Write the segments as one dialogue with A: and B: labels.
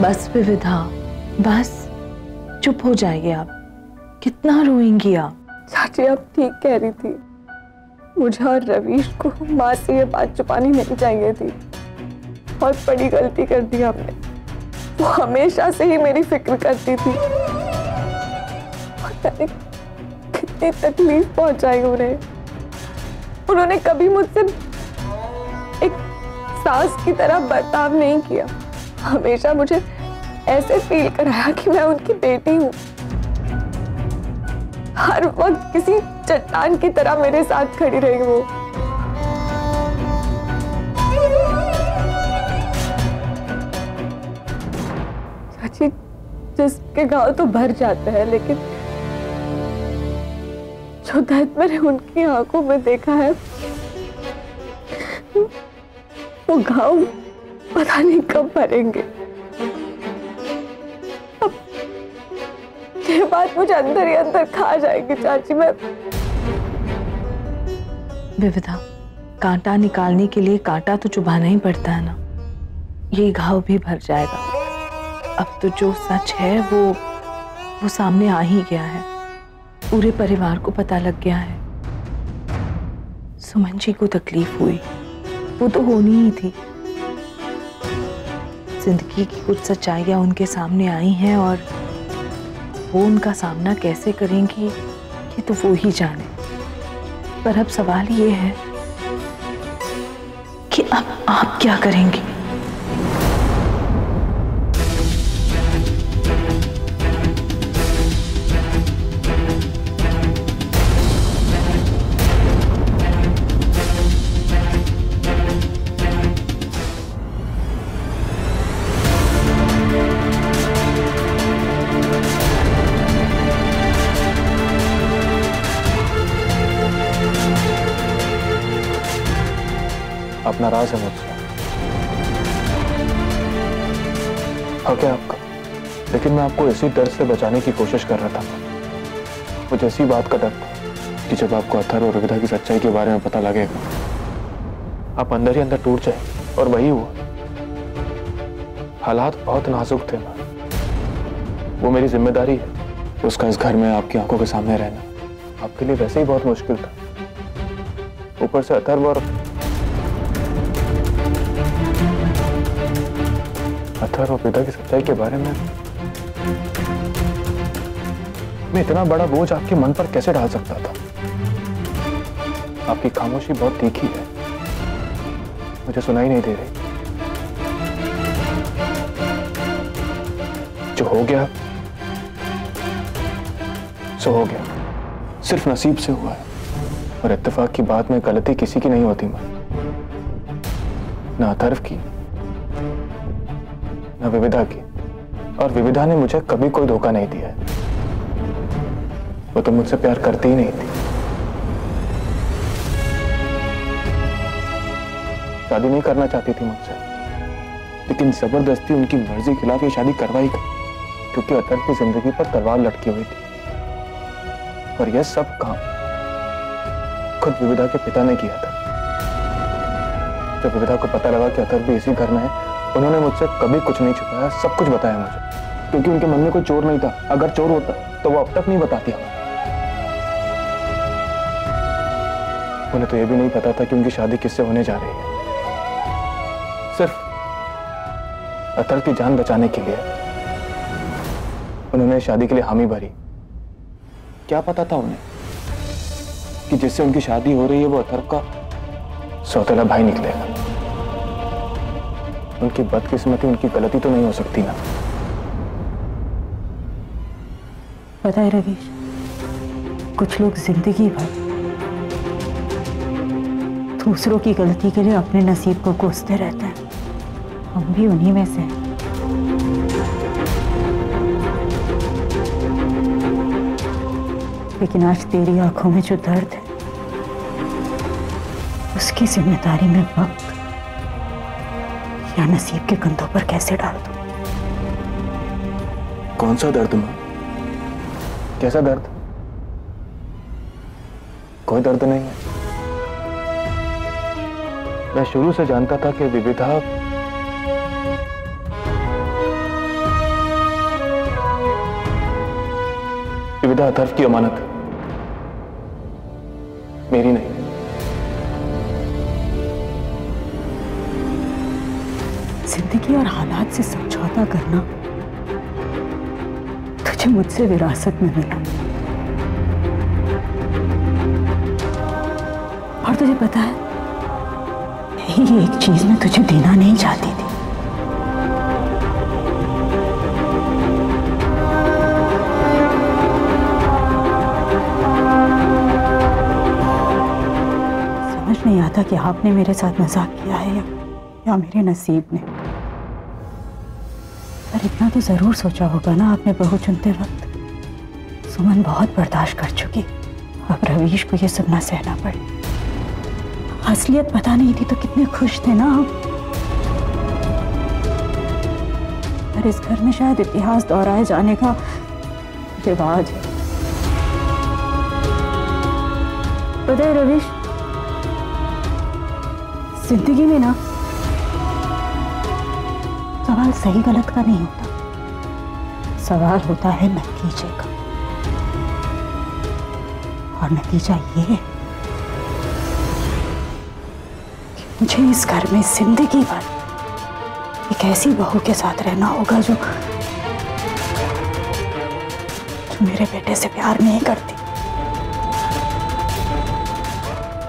A: बस विविधा, बस चुप हो जाइए आप। कितना रोएंगी आप?
B: चाची आप ठीक कह रही थी, मुझे और रवीश को माँ से ये बात छुपानी नहीं चाहिए थी। बहुत बड़ी गलती कर दी हमने। वो हमेशा से ही मेरी फिक्र करती थी। मैंने कितनी तकलीफ पहुंचाई उन्हें। उन्होंने कभी मुझसे एक सास की तरह बर्ताव नहीं किया। हमेशा मुझे ऐसे फील कराया कि मैं उनकी बेटी हूँ। हर वक्त किसी चट्टान की तरह मेरे साथ खड़ी रही वो। चाची, जिसके घाव तो भर जाते हैं, लेकिन जो दर्द मैंने उनकी आंखों में देखा है, वो घाव पता नहीं कब भरेंगे। अब ये बात मुझे अंदर ही अंदर खा जाएगी चाची। मैं
A: विविधा, कांटा निकालने के लिए कांटा तो चुभाना ही पड़ता है ना। ये घाव भी भर जाएगा। अब तो जो सच है वो सामने आ ही गया है। पूरे परिवार को पता लग गया है। सुमन जी को तकलीफ हुई, वो तो होनी ही थी। जिंदगी की कुछ सच्चाइयां उनके सामने आई हैं और वो उनका सामना कैसे करेंगी ये तो वो ही जाने। पर अब सवाल ये है कि अब आप क्या करेंगी?
C: आप नाराज है मुझसे, हक है आपका, लेकिन मैं आपको इसी डर से बचाने की कोशिश कर रहा था। मुझे इसी बात का डर था कि जब आपको अथर्व और विविधा की सच्चाई के बारे में पता लगेगा, आप अंदर ही अंदर टूट जाए। और वही हुआ। हालात बहुत नाजुक थे। वो मेरी जिम्मेदारी है। उसका इस घर में आपकी आंखों के सामने रहना आपके लिए वैसे ही बहुत मुश्किल था। ऊपर से अथर्व और विविधा की सच्चाई के बारे में मैं इतना बड़ा बोझ आपके मन पर कैसे डाल सकता था? आपकी खामोशी बहुत तीखी है, मुझे सुनाई नहीं दे रही। जो हो गया सो हो गया, सिर्फ नसीब से हुआ है। और इत्तेफाक की बात में गलती किसी की नहीं होती मां, ना अथर्व की ना विविधा की। और विविधा ने मुझे कभी कोई धोखा नहीं दिया है। वो तो मुझसे प्यार करती ही नहीं थी। शादी नहीं करना चाहती थी मुझसे, लेकिन जबरदस्ती उनकी मर्जी के खिलाफ ये शादी करवाई गई, क्योंकि अथर्व की जिंदगी पर तलवार लटकी हुई थी। और यह सब काम खुद विविधा के पिता ने किया था। जब विविधा को पता लगा कि अथर्व भी इसी घर में है, उन्होंने मुझसे कभी कुछ नहीं छुपाया, सब कुछ बताया मुझे, क्योंकि उनके मन में कोई चोर नहीं था। अगर चोर होता तो वो अब तक नहीं बताती हमें। उन्हें तो यह भी नहीं पता था कि उनकी शादी किससे होने जा रही है। सिर्फ अथर्व की जान बचाने के लिए उन्होंने शादी के लिए हामी भरी। क्या पता था उन्हें कि जिससे उनकी शादी हो रही है वो अथर्व का सौतेला भाई निकलेगा। उनकी बदकिस्मती, उनकी गलती तो नहीं हो सकती ना।
D: पता है रवीश, कुछ लोग जिंदगी भर दूसरों की गलती के लिए अपने नसीब को कोसते रहते हैं। हम भी उन्हीं में से हैं। लेकिन आज तेरी आंखों में जो दर्द है, उसकी जिम्मेदारी में वक्त या नसीब के कंधों पर कैसे डाल दूं?
C: कौन सा दर्द मां? कैसा दर्द? कोई दर्द नहीं है। मैं शुरू से जानता था कि विविधा विविधा अथर्व की अमानत है, मेरी नहीं।
D: जिंदगी और हालात से समझौता करना तुझे मुझसे विरासत में मिला, और तुझे पता है यही एक चीज मैं तुझे देना नहीं चाहती थी। समझ नहीं आता कि आपने मेरे साथ मजाक किया है या मेरे नसीब ने। पर इतना तो जरूर सोचा होगा ना आपने बहू चुनते वक्त, सुमन बहुत बर्दाश्त कर चुकी, अब रवीश को ये सुनना सहना पड़े। असलियत पता नहीं थी तो कितने खुश थे ना हम। पर इस घर में शायद इतिहास दोहराए जाने का रिवाज है। पता है रवीश, जिंदगी में ना सवाल सही गलत का नहीं होता, सवाल होता है नतीजे का। और नतीजा ये है कि मुझे इस घर में जिंदगी भर एक ऐसी बहू के साथ रहना होगा जो मेरे बेटे से प्यार नहीं करती।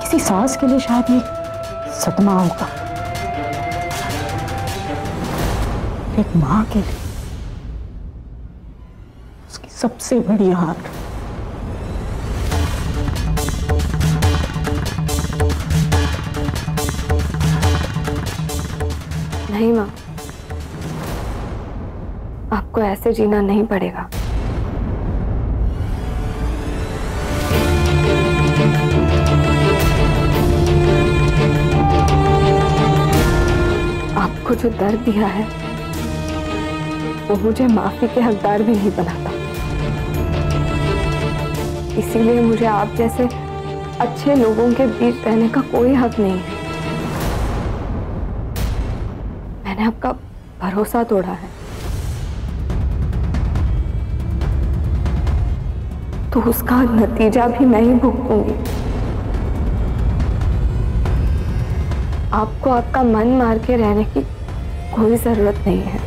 D: किसी सास के लिए शायद ये सदमा होगा, एक मां के लिए उसकी सबसे बड़ी हार।
B: नहीं मां, आपको ऐसे जीना नहीं पड़ेगा। आपको जो दर्द दिया है वो मुझे माफी के हकदार भी नहीं बनाता। इसीलिए मुझे आप जैसे अच्छे लोगों के बीच रहने का कोई हक नहीं है। मैंने आपका भरोसा तोड़ा है तो उसका नतीजा भी मैं ही भुगतूंगी। आपको आपका मन मार के रहने की कोई जरूरत नहीं है।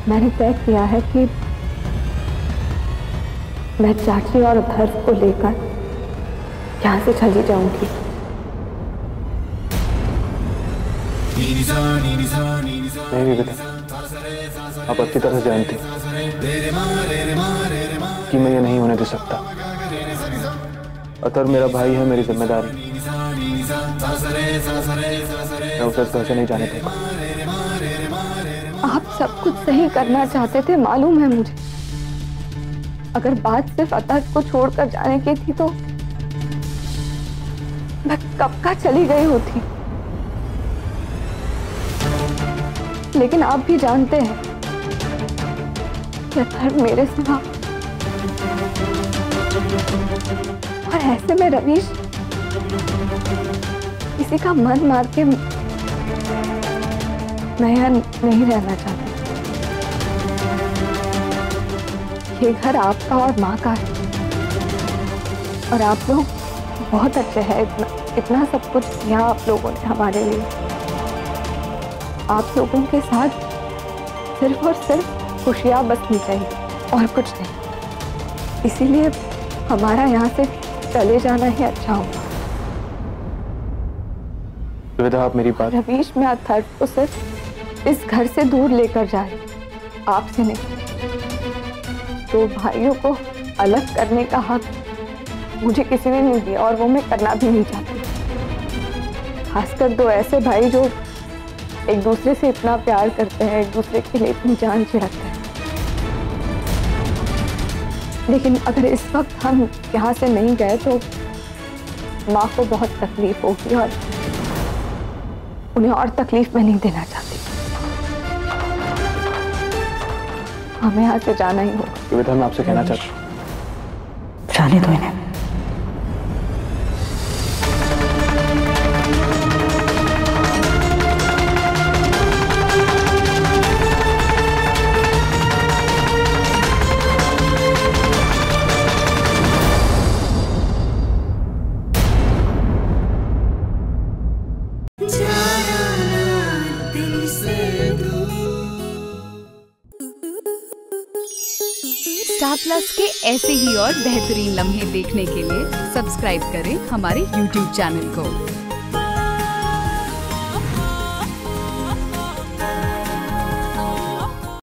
B: मैंने तय किया है कि मैं चाची और अथर्व को लेकर यहाँ से चली जाऊंगी।
C: नहीं विविधा, आप अच्छी तरह जानती कि मैं ये नहीं होने दे सकता। अथर्व मेरा भाई है, मेरी जिम्मेदारी। मैं उसे इस घर से नहीं जाने देगा।
B: आप सब कुछ सही करना चाहते थे, मालूम है मुझे। अगर बात सिर्फ अथर्व को छोड़कर जाने की थी तो मैं कब का चली गई होती। लेकिन आप भी जानते हैं कि अथर्व मेरे सिवा, और ऐसे में रवीश किसी का मन मार के मैं यहाँ नहीं रहना चाहती। ये घर आपका और माँ का है और आप लोग बहुत अच्छे हैं। इतना सब कुछ किया आप लोगों ने हमारे लिए। आप लोगों के साथ सिर्फ और सिर्फ खुशियाँ बसनी चाहिए और कुछ नहीं। इसीलिए हमारा यहाँ से चले जाना ही अच्छा होगा।
C: विविधा, आप मेरी बात।
B: रवीश, मैं अथर्व को सिर्फ इस घर से दूर लेकर जाए, आपसे नहीं। दो भाइयों को अलग करने का हक मुझे किसी ने नहीं दिया और वो मैं करना भी नहीं चाहती। खासकर दो ऐसे भाई जो एक दूसरे से इतना प्यार करते हैं, एक दूसरे के लिए इतनी जान छिड़कते हैं। लेकिन अगर इस वक्त हम यहाँ से नहीं गए तो माँ को बहुत तकलीफ होगी और उन्हें और तकलीफ में नहीं देना चाहती। हमें यहाँ से जाना ही होगा।
C: विविधा, मैं आपसे कहना चाहती हूँ,
D: जाने दो इन्हें।
E: स्टार प्लस के ऐसे ही और बेहतरीन लम्हे देखने के लिए सब्सक्राइब करें हमारे YouTube चैनल को।